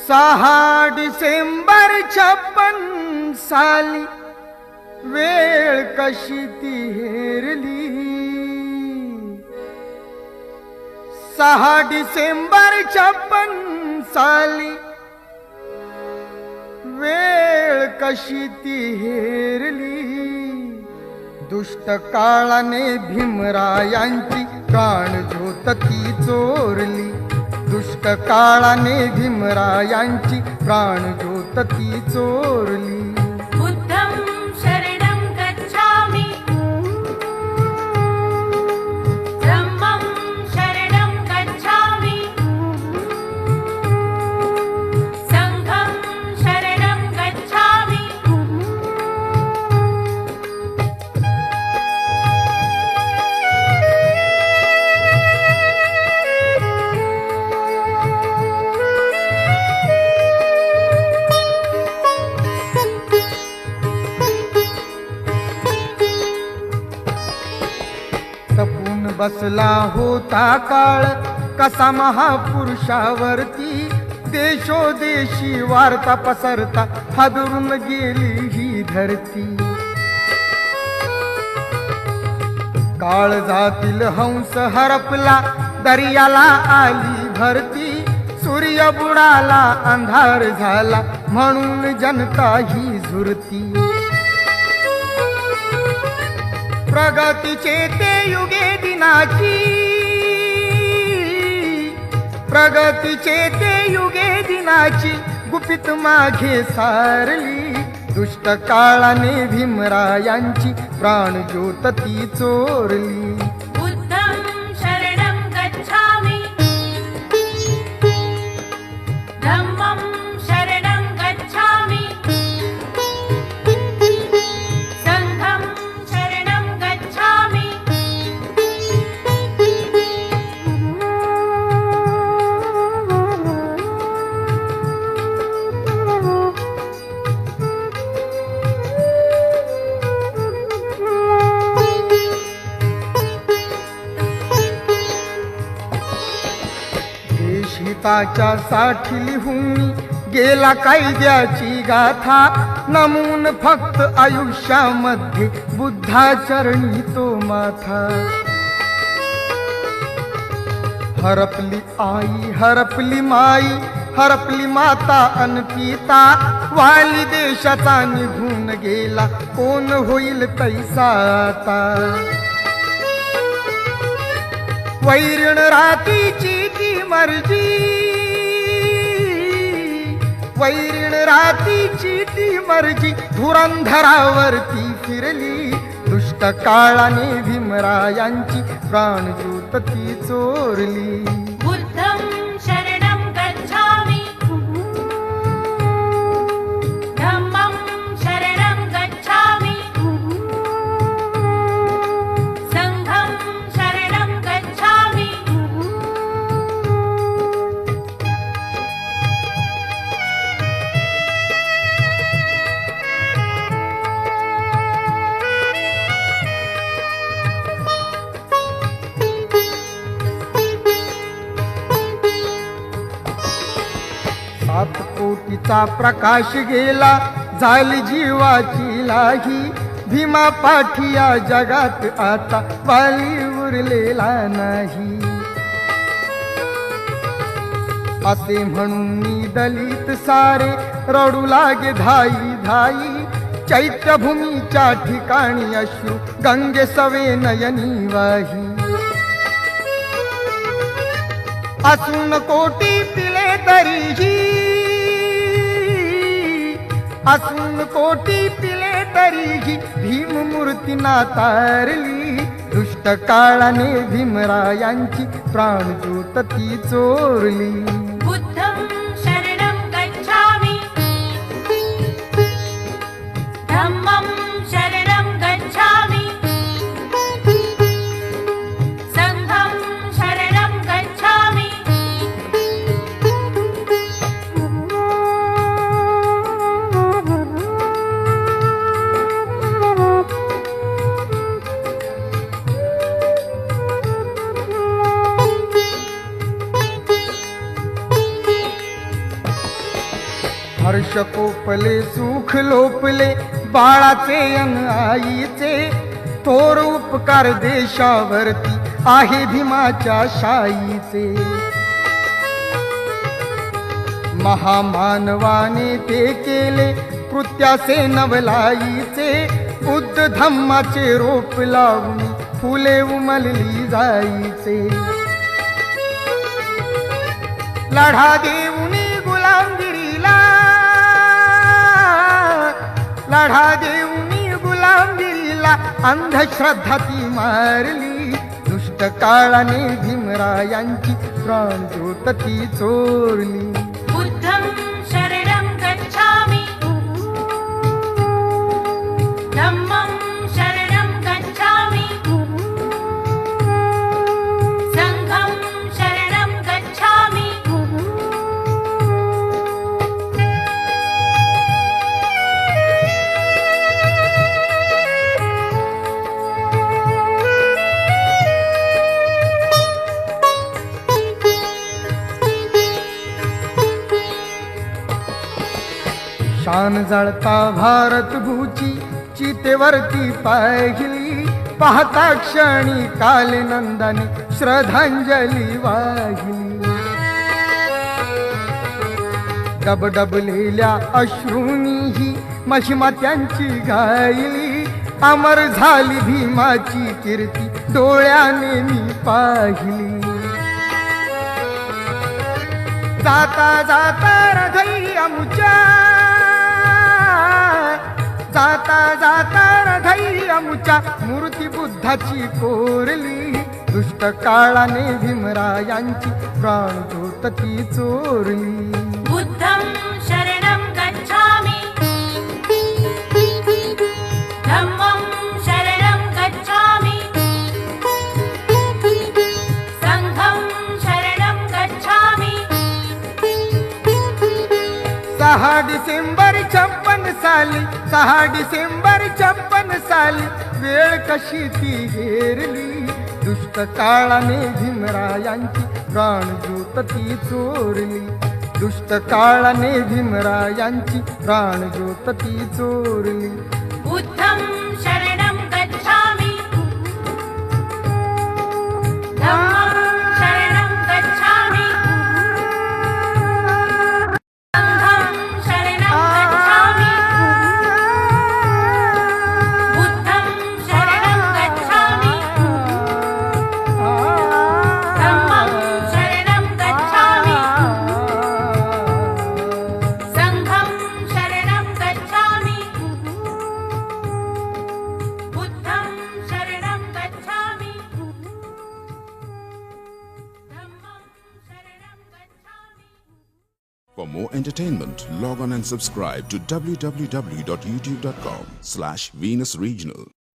6 डिसेंबर 56 साली वेळ कशी ती हेरली. 6 डिसेंबर 56 साली वेळ कशी ती हेरली. दुष्ट काळाने भीमरायांची प्राणज्योत ती चोरली. दुष्ट काळाने भीमरायांची प्राणज्योत ती चोरली. बुद्धं शरणं गच्छामि, धम्मं शरणं गच्छामि, संघं शरणं गच्छामि. तपून बसला होता काळ कसा महापुरुषावरती. देशोदेशी वार्ता पसरता हादरून गेली ही धरती. काळजातील हंस हरपला दर्याला आली भरती. सूर्य बुडाला अंधार झाला म्हणून जनता ही झुरती. प्रगतीचे ते युगे दिनाची, प्रगतीचे ते युगे दिनाची गुपित मागे सारली. दुष्ट काळाने भीमरायांची प्राणज्योत ती चोरली. बुद्धं शरणं गच्छामि, धम्मं शरणं गच्छामि, संघं शरणं गच्छामि. देशहिताच्या साठी लिहून गेला कायद्याची गाथा. नमून फक्त आयुष्यामध्ये बुद्धाचरणी तो माथा. हरपली आई, हरपली माई, हरपली माता अन पिता. वाली देशाचा निघून गेला कोण होईल तैसा आता. वैरण रातीची ती मर्जी, वैरण रातीची ती मर्जी धुरंधरावरती फिरली. दुष्ट काळाने भीमरायांची प्राणज्योत ती चोरली. बुद्धं शरणं गच्छामि, धम्मं शरणं गच्छामि, संघं शरणं गच्छामि. सात कोटीचा प्रकाश गेला झाली जीवाची लाही. भीमा पाठी या जगात आता वाली उरलेला नाही. असे म्हणून मी दलित सारे रडू लागे धाई धाई. चैत्यभूमीच्या ठिकाणी अश्रू गंगे सवे नयनी वाही. असून कोटी पिले तरीही, असून कोटी पिले तरीही भीम मूर्ती नातारली. दुष्ट काळाने भीमरायांची प्राणज्योत ती चोरली. बुद्धं शरणं गच्छामि, धम्मं शरणं गच्छामि, संघं शरणं गच्छामि. हर्ष कोपले सुख लोपले बाळाचे अन आईचे, थोर उपकार देशावरती आहे भीमाच्या शाईचे. महामानवाने ते केले कृत्याचे नवलाईचे, बुद्ध धम्माचे रोप लावून फुले उमलली जाईचे. लढा देऊनी गुलामगिरीला, लढा देऊनी गुलामगिरीला अंधश्रद्धा ती मारली. दुष्ट काळाने भीमरायांची प्राणज्योत ती चोरली. बुद्धं शरणं गच्छामि, धम्मं शरणं गच्छामि, संघं शरणं गच्छामि. शान जळता भारत भूची चितेवरती पाहिली, पाहता क्षणी काले नंदाने श्रद्धांजली वाहिली. डबडबलेल्या अश्रूंनी ही महिमा त्यांची गायली, अमर झाली भीमाची कीर्ती डोळ्याने मी पाहिली. जाता जाता हृदय अमुच्या, जाता जाता हृदय अमुच्या मूर्ती बुद्धाची कोरली. दुष्ट काळाने भीमरायांची प्राणज्योत ती चोरली. बुद्धं शरणं गच्छामि, धम्मं शरणं गच्छामि, संघं शरणं गच्छामि. 6 डिसेंबर 56 साली, 6 डिसेंबर 56 साली वेळ कशी ती हेरली. दुष्ट काळाने भीमरायांची प्राणज्योत ती चोरली. दुष्ट काळाने भीमरायांची प्राणज्योत ती चोरली. बुद्धं शरणं गच्छामि, धम्मं शरणं गच्छामि, संघं शरणं गच्छामि. बुद्धं शरणं गच्छामि, धम्मं शरणं गच्छामि, संघं शरणं गच्छामि. बुद्धं शरणं गच्छामि, धम्मं शरणं गच्छामि. For more entertainment, log on and subscribe to www.youtube.com/Venus Regional.